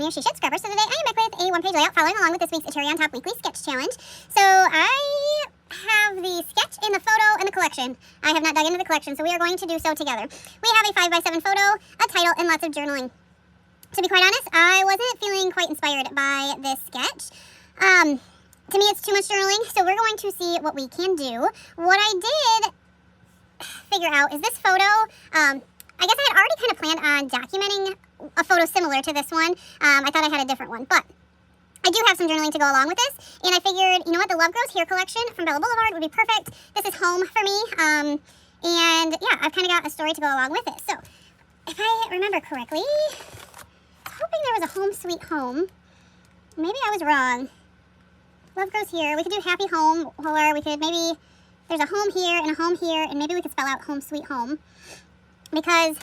She should Scrapper. So today I am back with a one-page layout following along with this week's Cherry on Top Weekly Sketch Challenge. So I have the sketch in the photo and the collection. I have not dug into the collection, so we are going to do so together. We have a 5x7 photo, a title, and lots of journaling. To be quite honest, I wasn't feeling quite inspired by this sketch. To me, it's too much journaling, so we're going to see what we can do. What I did figure out is this photo, I guess I had already kind of planned on documenting a photo similar to this one. I thought I had a different one, but I do have some journaling to go along with this, and I figured, you know what, the Love Grows Here collection from Bella Blvd would be perfect. This is home for me, and yeah, I've kind of got a story to go along with it. So, if I remember correctly, I was hoping there was a home sweet home. Maybe I was wrong. Love Grows Here. We could do happy home, or we could maybe, there's a home here and a home here, and maybe we could spell out home sweet home, because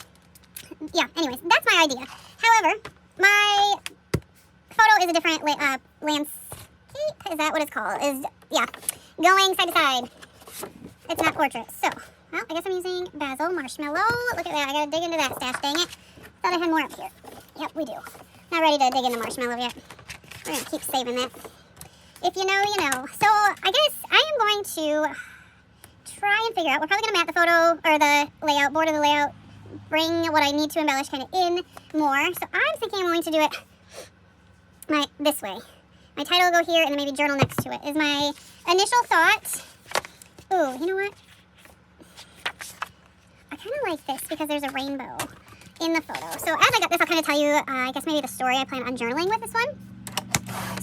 yeah, anyways, that's my idea. However, my photo is a different landscape. Is that what it's called? Yeah, going side to side. It's not portrait. So, well, I guess I'm using basil, marshmallow. Look at that. I gotta dig into that stash, dang it. Thought I had more up here. Yep, we do. Not ready to dig into marshmallow yet. We're gonna keep saving that. If you know, you know. So, I guess I am going to try and figure out, we're probably gonna map the photo, or the layout, border the layout, bring what I need to embellish kind of in more. So I'm thinking I'm going to do it this way. My title will go here and then maybe journal next to it is my initial thought. Ooh, you know what? I kind of like this because there's a rainbow in the photo. So as I got this, I'll kind of tell you, I guess maybe the story I plan on journaling with this one.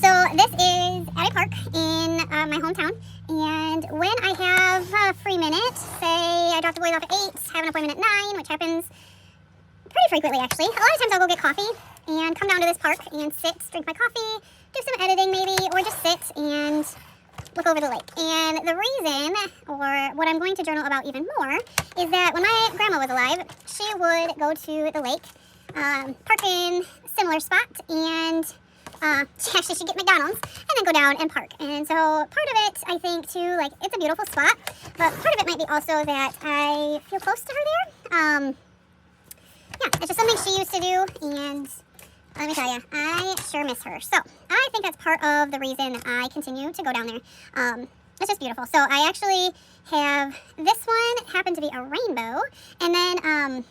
So this is at a park in my hometown, and when I have a free minute, say I drop the boys off at 8, have an appointment at 9, which happens pretty frequently actually. A lot of times I'll go get coffee and come down to this park and sit, drink my coffee, do some editing maybe, or just sit and look over the lake. And the reason, or what I'm going to journal about even more, is that when my grandma was alive, she would go to the lake, park in a similar spot, and she should get McDonald's and then go down and park. And so part of it, I think, too, like, it's a beautiful spot, but part of it might be also that I feel close to her there. Yeah, it's just something she used to do, and let me tell you, I sure miss her. So I think that's part of the reason I continue to go down there. It's just beautiful. So I actually have this one happen to be a rainbow, and then I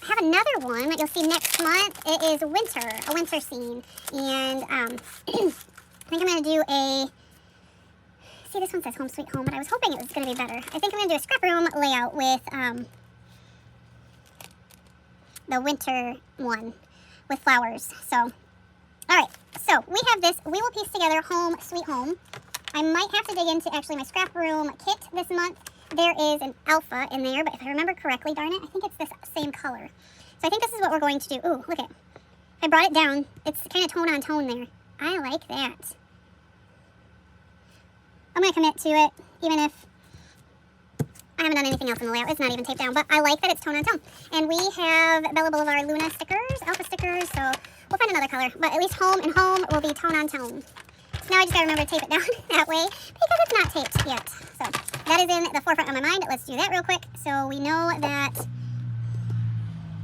have another one that you'll see next month. It is winter, a winter scene, and I think I'm going to do see, this one says home sweet home, but I was hoping it was going to be better. I think I'm going to do a scrap room layout with the winter one with flowers. So, all right, so we have this, we will piece together home sweet home. I might have to dig into actually my scrap room kit this month. There is an alpha in there, but if I remember correctly, darn it, I think it's this same color. So I think this is what we're going to do. Ooh, look at it. I brought it down. It's kind of tone on tone there. I like that. I'm going to commit to it, even if I haven't done anything else in the layout. It's not even taped down, but I like that it's tone on tone. And we have Bella Blvd Luna stickers, alpha stickers, so we'll find another color. But at least home and home will be tone on tone. So now I just got to remember to tape it down that way because it's not taped yet. So that is in the forefront of my mind. Let's do that real quick so we know that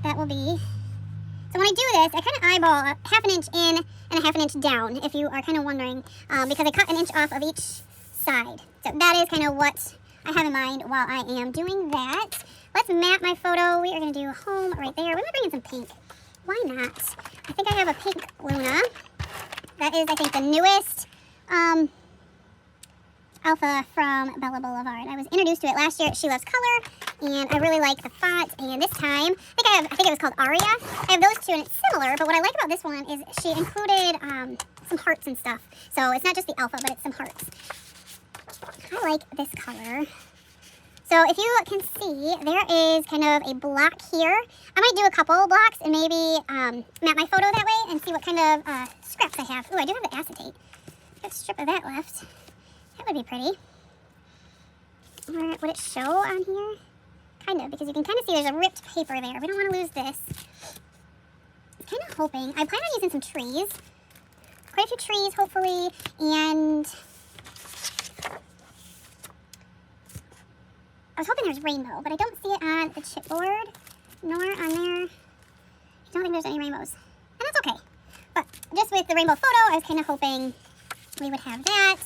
that will be. So when I do this, I kind of eyeball a half an inch in and a half an inch down, if you are kind of wondering, because I cut an inch off of each side. So that is kind of what I have in mind while I am doing that. Let's map my photo. We are going to do home right there. We might bring in some pink. Why not? I think I have a pink Luna. That is, I think, the newest alpha from Bella Blvd. I was introduced to it last year at She Loves Color, and I really like the font. And this time, I think it was called Aria. I have those two, and it's similar. But what I like about this one is she included some hearts and stuff. So it's not just the alpha, but it's some hearts. I like this color. So if you can see, there is kind of a block here. I might do a couple blocks and maybe map my photo that way and see what kind of scraps I have. Ooh, I do have the acetate. Got a strip of that left. That would be pretty. Or would it show on here? Kind of, because you can kind of see there's a ripped paper there. We don't want to lose this. I'm kind of hoping. I plan on using some trees. Quite a few trees, hopefully, and I was hoping there's rainbow, but I don't see it on the chipboard, nor on there. I don't think there's any rainbows. And that's okay. But just with the rainbow photo, I was kind of hoping we would have that.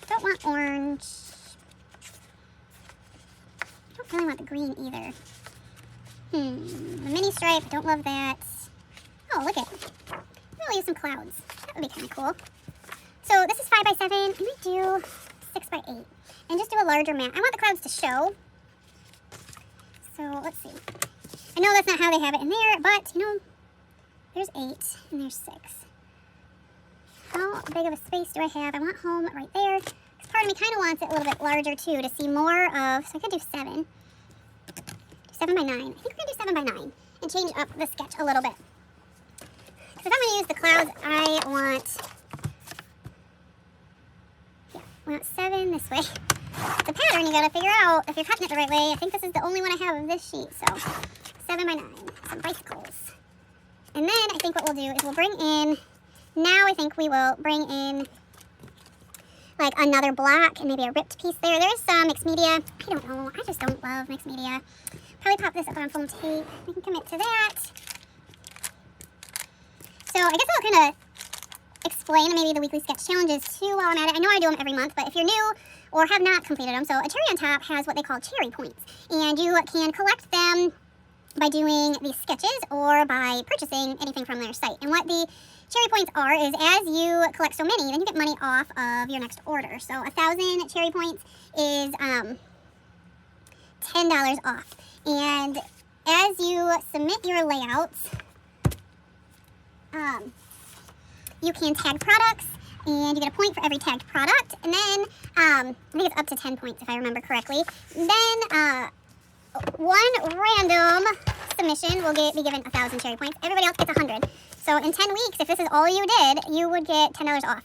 Don't want orange. Don't really want the green either. The mini stripe, don't love that. Oh, look it. We'll use some clouds. That would be kind of cool. So this is 5 by 7. I might do 6 by 8. And just do a larger mat. I want the clouds to show. So let's see. I know that's not how they have it in there, but you know, there's 8 and there's 6. How big of a space do I have? I want home right there. Because part of me kind of wants it a little bit larger too to see more of, so I could do 7. 7 by 9. I think we're going to do 7 by 9 and change up the sketch a little bit. Because if I'm going to use the clouds, I want 7 this way. The pattern you got to figure out if you're cutting it the right way. I think this is the only one I have of this sheet. So 7 by 9. Some bicycles. And then I think what we'll do is we'll bring in, now I think we will bring in like another block and maybe a ripped piece there. There's some mixed media. I don't know. I just don't love mixed media. Probably pop this up on foam tape. We can commit to that. So I guess I'll kind of explain maybe the weekly sketch challenges too while I'm at it. I know I do them every month, but if you're new or have not completed them, so a cherry on top has what they call cherry points. And you can collect them by doing these sketches or by purchasing anything from their site. And what the cherry points are is as you collect so many, then you get money off of your next order. So 1,000 cherry points is $10 off. And as you submit your layouts, you can tag products, and you get a point for every tagged product. And then I think it's up to 10 points if I remember correctly. Then one random submission will be given 1,000 cherry points. Everybody else gets 100. So in 10 weeks, if this is all you did, you would get $10 off.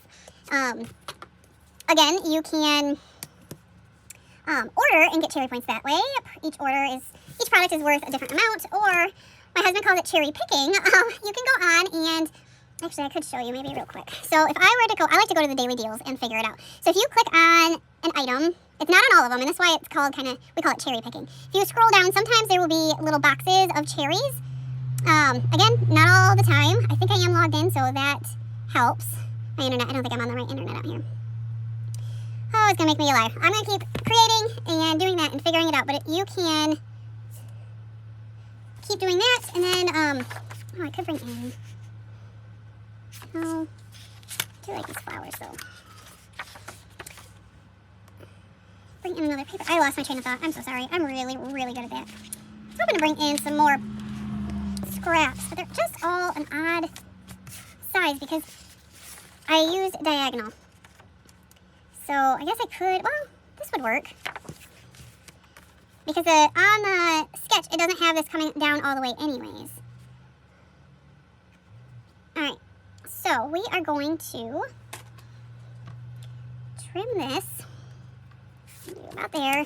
Again, you can order and get cherry points that way. Each product is worth a different amount. Or my husband calls it cherry picking. You can go on and actually I could show you maybe real quick. So if I were to go, I like to go to the daily deals and figure it out. So if you click on an item, it's not on all of them, and that's why it's called we call it cherry picking. If you scroll down, sometimes there will be little boxes of cherries. Again, not all the time. I think I am logged in, so that helps. My internet, I don't think I'm on the right internet out here. Oh, it's gonna make me a liar. I'm gonna keep creating and doing that and figuring it out, but you can keep doing that, and then, oh, I could bring in, oh, I do like these flowers, though. Bring in another paper. I lost my train of thought. I'm so sorry. I'm really, really good at that. I was hoping to bring in some more scraps, but they're just all an odd size because I use diagonal. So I guess I could, well, this would work. Because on the sketch, it doesn't have this coming down all the way anyways. Alright, so we are going to trim this. About there,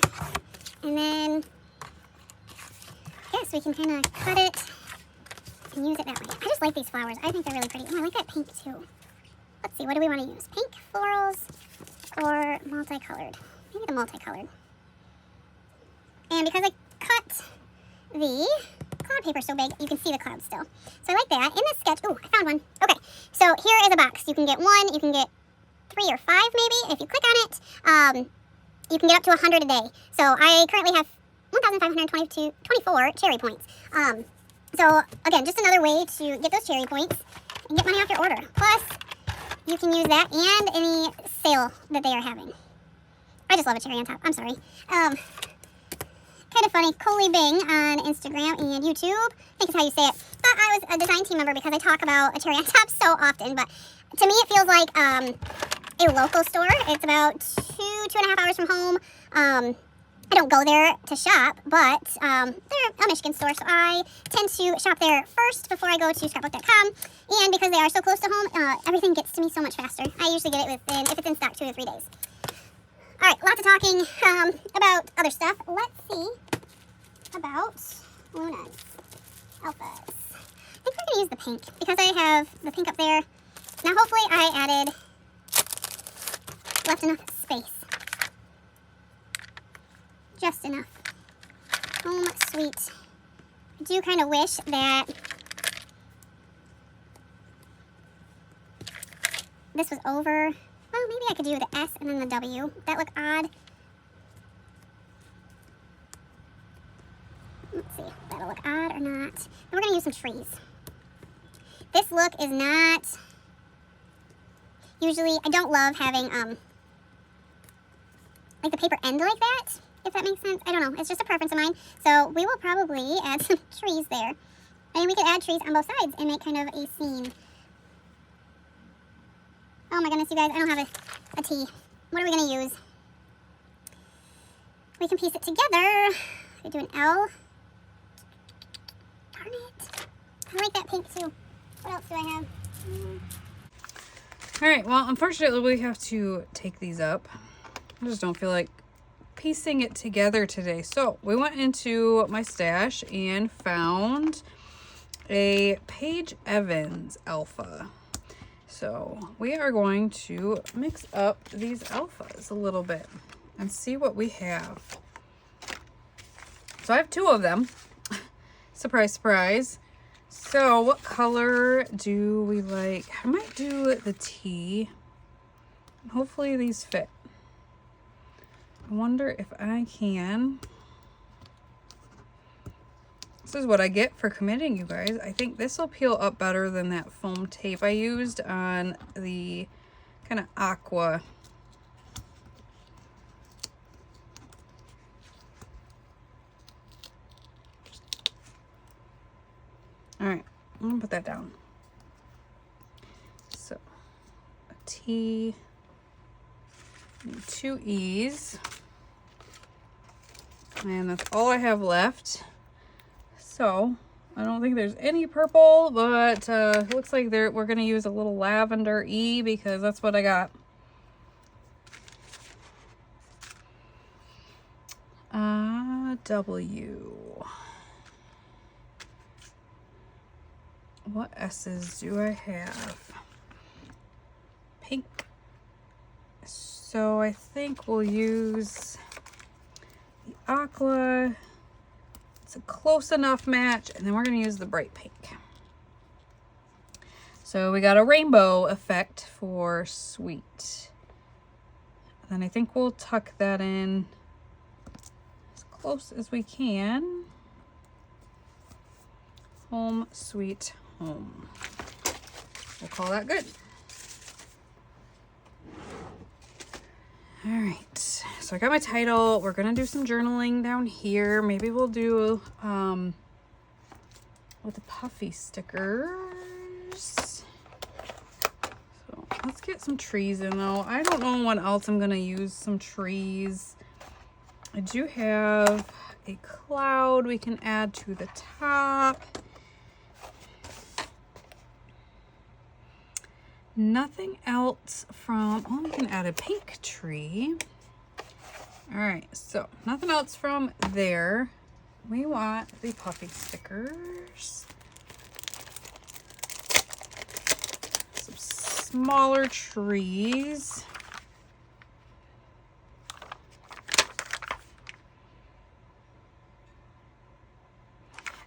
and then I guess we can kind of cut it and use it that way. I just like these flowers. I think they're really pretty. Oh, I like that pink too. Let's see, what do we want to use? Pink, florals, or multicolored? Maybe the multicolored. And because I cut the cloud paper so big, you can see the clouds still. So I like that. In this sketch, ooh, I found one. Okay, so here is a box. You can get 1, you can get 3 or 5 maybe. If you click on it, you can get up to 100 a day. So I currently have 1,524 cherry points. So again, just another way to get those cherry points and get money off your order. Plus, you can use that and any sale that they are having. I just love a cherry on top. I'm sorry. Kind of funny. Coley Bing on Instagram and YouTube, I think is how you say it, thought I was a design team member because I talk about a cherry on top so often. But to me, it feels like a local store. It's about 2.5 hours from home. I don't go there to shop, but they're a Michigan store, so I tend to shop there first before I go to scrapbook.com. And because they are so close to home, everything gets to me so much faster. I usually get it within, if it's in stock, 2 to 3 days. All right, lots of talking about other stuff. Let's see about Luna's Alphas. I think we're going to use the pink because I have the pink up there. Now, hopefully, I left enough space. Just enough. Home Sweet. I do kind of wish that this was over. Well, maybe I could do the S and then the W. That look odd. Let's see if that'll look odd or not. And we're going to use some trees. This look is not... Usually, I don't love having, like the paper end like that, if that makes sense. I don't know. It's just a preference of mine. So we will probably add some trees there. I mean, we could add trees on both sides and make kind of a scene. Oh my goodness, you guys, I don't have a T. What are we going to use? We can piece it together. We do an L. Darn it. I like that pink too. What else do I have? All right, well, unfortunately, we have to take these up. I just don't feel like piecing it together today. So we went into my stash and found a Paige Evans alpha. So we are going to mix up these alphas a little bit and see what we have. So I have 2 of them. Surprise, surprise. So what color do we like? I might do the T. Hopefully these fit. I wonder if I can. This is what I get for committing, you guys. I think this will peel up better than that foam tape I used on the kind of aqua. All right, I'm gonna put that down. So a T, and 2 E's, and that's all I have left. So I don't think there's any purple, but it looks like we're gonna use a little lavender E because that's what I got. W. What S's do I have? Pink. So I think we'll use the aqua. It's a close enough match, and then we're going to use the bright pink. So we got a rainbow effect for sweet. And then I think we'll tuck that in as close as we can. Home sweet home. We'll call that good. All right, so I got my title. We're gonna do some journaling down here. Maybe we'll do with the puffy stickers. So let's get some trees in though. I don't know when else I'm gonna use some trees. I do have a cloud we can add to the top. Nothing else from, oh, we can add a pink tree. All right, so nothing else from there. We want the puffy stickers. Some smaller trees.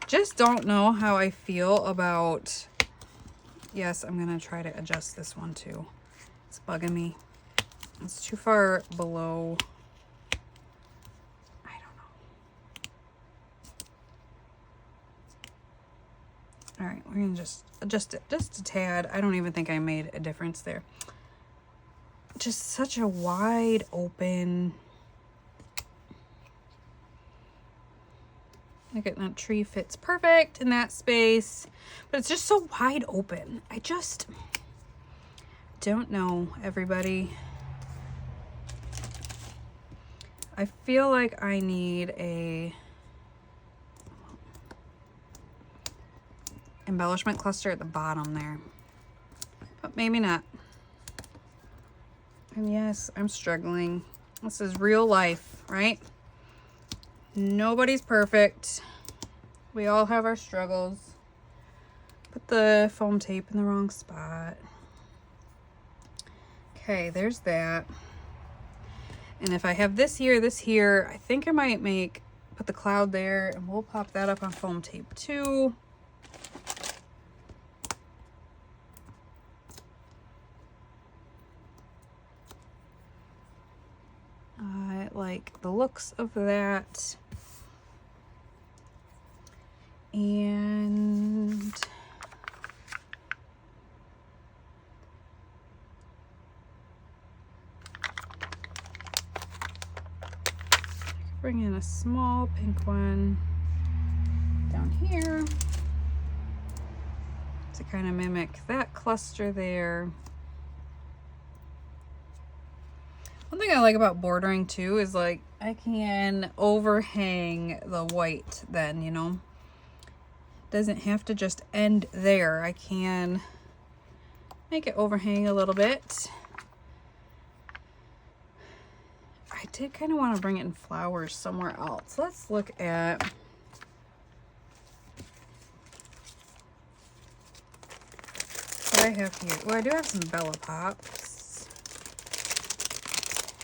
Just don't know how I feel about, yes, I'm gonna try to adjust this one too. It's bugging me. It's too far below. I don't know. All right, we're gonna just adjust it just a tad. I don't even think I made a difference there. Just such a wide open. Look at that tree, fits perfect in that space, but it's just so wide open. I just don't know, everybody. I feel like I need a embellishment cluster at the bottom there, but maybe not. And yes, I'm struggling. This is real life, right? Nobody's perfect. We all have our struggles. Put the foam tape in the wrong spot. Okay, there's that. And if I have this here, I think I might make put the cloud there, and we'll pop that up on foam tape too. I like the looks of that. And bring in a small pink one down here to kind of mimic that cluster there. One thing I like about bordering too is like I can overhang the white then, you know. Doesn't have to just end there. I can make it overhang a little bit. I did kind of want to bring it in flowers somewhere else. Let's look at what I have here. Well, I do have some Bella Pops.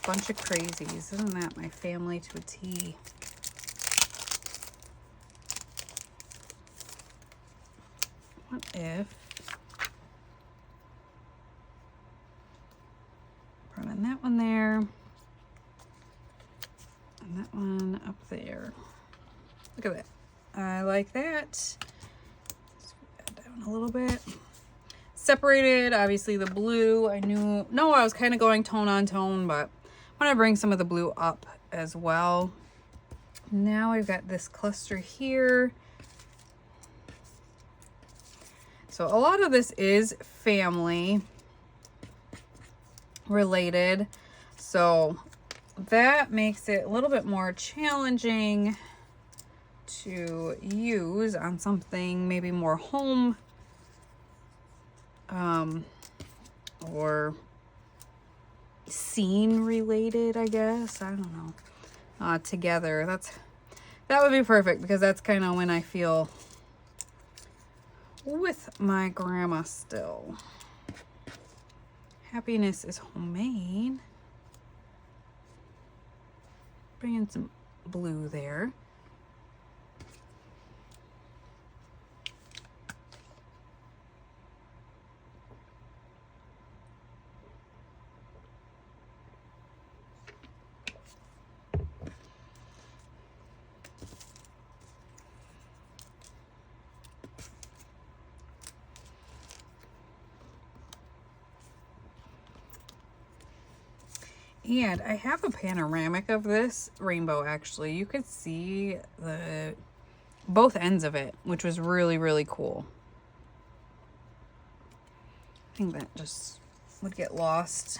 Bunch of crazies. Isn't that my family to a T? What if running that one there and that one up there? Look at that. I like that. Let's add down a little bit. Separated, obviously, the blue. I was kind of going tone on tone, but I want to bring some of the blue up as well. Now I've got this cluster here. So a lot of this is family related. So that makes it a little bit more challenging to use on something maybe more home or scene related, I guess. I don't know. Together. That would be perfect because that's kind of when I feel with my grandma still. Happiness is homemade. Bring in some blue there. And I have a panoramic of this rainbow, actually. You could see both ends of it, which was really, really cool. I think that just would get lost.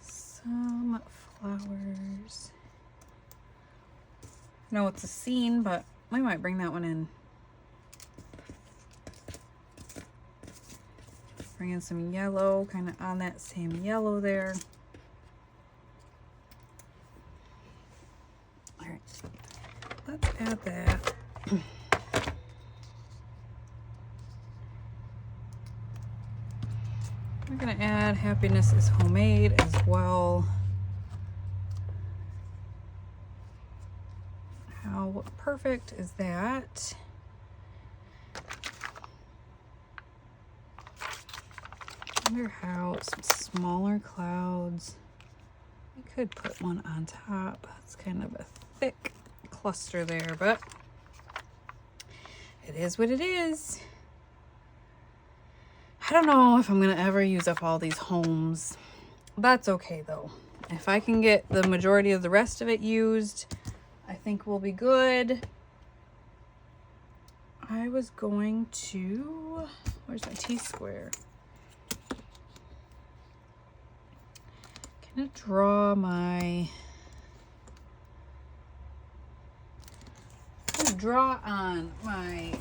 Some flowers. I know it's a scene, but we might bring that one in. Bring in some yellow, kind of on that same yellow there. All right, let's add that. We're gonna add happiness is homemade as well. How perfect is that? I wonder how some smaller clouds. I could put one on top. It's kind of a thick cluster there, but it is what it is. I don't know if I'm gonna ever use up all these homes. That's okay though. If I can get the majority of the rest of it used, I think we'll be good. I was going to, where's my T-square? I'm gonna draw on my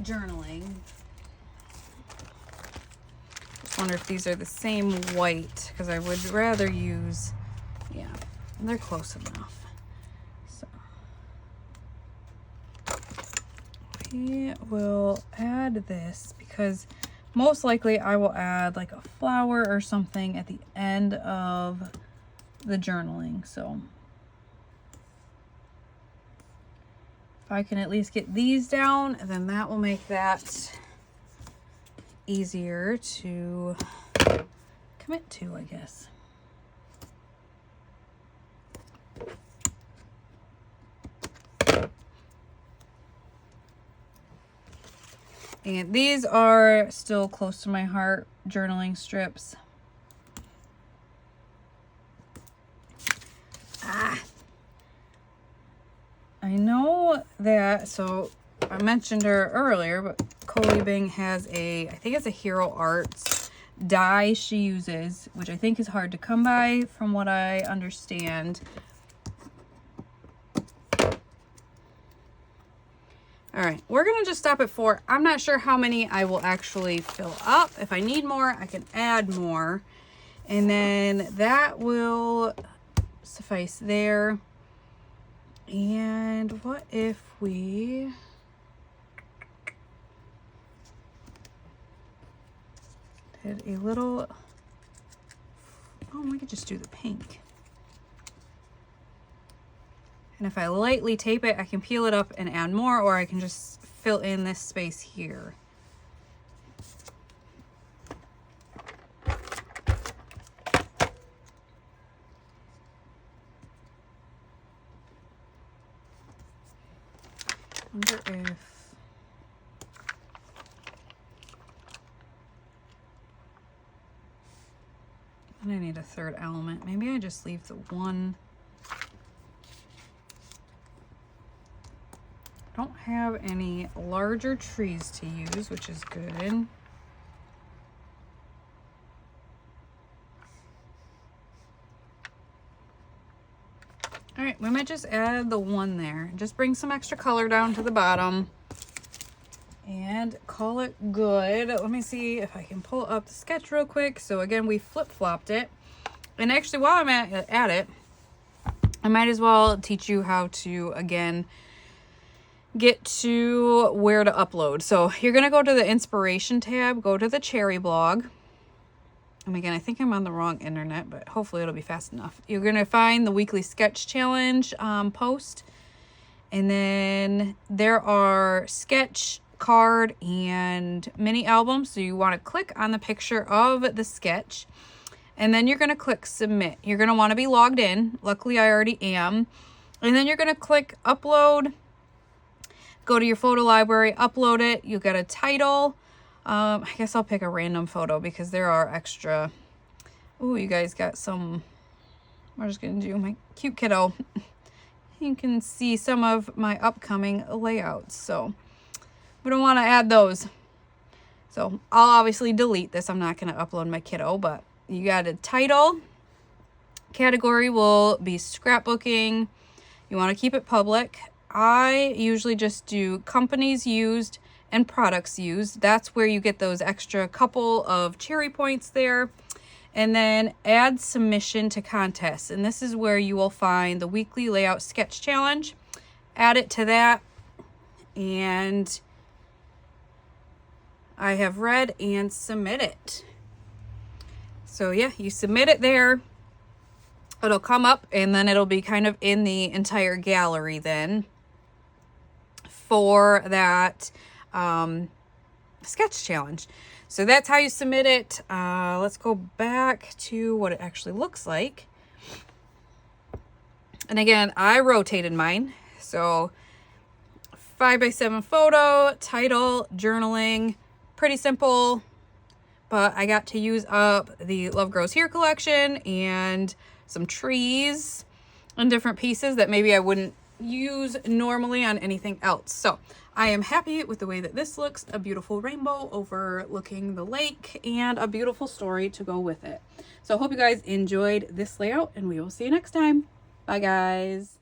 journaling. Just wonder if these are the same white, because I would rather use, yeah, they're close enough. So we will add this because most likely I will add like a flower or something at the end of the journaling. So If I can at least get these down, then that will make that easier to commit to, I guess. And these are still close to my heart, journaling strips. I know that, so I mentioned her earlier, but Coley Bing has I think it's a Hero Arts die she uses, which I think is hard to come by from what I understand. All right, we're gonna just stop at 4. I'm not sure how many I will actually fill up. If I need more, I can add more. And then that will suffice there. And what if we did a little, oh, we could just do the pink. And if I lightly tape it, I can peel it up and add more, or I can just fill in this space here. Wonder if I need a third element. Maybe I just leave the one. Don't have any larger trees to use, which is good. All right, we might just add the one there. Just bring some extra color down to the bottom and call it good. Let me see if I can pull up the sketch real quick. So again, we flip-flopped it. And actually, while I'm at it, I might as well teach you how to, again, get to where to upload. So you're going to go to the inspiration tab, go to the cherry blog. And again, I think I'm on the wrong internet, but hopefully it'll be fast enough. You're going to find the weekly sketch challenge post. And then there are sketch, card, and mini albums. So you want to click on the picture of the sketch. And then you're going to click submit. You're going to want to be logged in. Luckily, I already am. And then you're going to click upload. Go to your photo library, upload it. You'll get a title. I guess I'll pick a random photo because there are extra. Ooh, you guys got some. We're just going to do my cute kiddo. You can see some of my upcoming layouts. So we don't want to add those. So I'll obviously delete this. I'm not going to upload my kiddo, but you got a title. Category will be scrapbooking. You want to keep it public. I usually just do companies used and products used. That's where you get those extra couple of cherry points there. And then add submission to contest. And this is where you will find the weekly layout sketch challenge. Add it to that. And I have read and submit it. So yeah, you submit it there. It'll come up and then it'll be kind of in the entire gallery then for that sketch challenge. So that's how you submit it. Let's go back to what it actually looks like. And again, I rotated mine. So 5x7 photo, title, journaling, pretty simple. But I got to use up the Love Grows Here collection and some trees and different pieces that maybe I wouldn't use normally on anything else. So I am happy with the way that this looks. A beautiful rainbow overlooking the lake and a beautiful story to go with it. So I hope you guys enjoyed this layout and we will see you next time. Bye guys.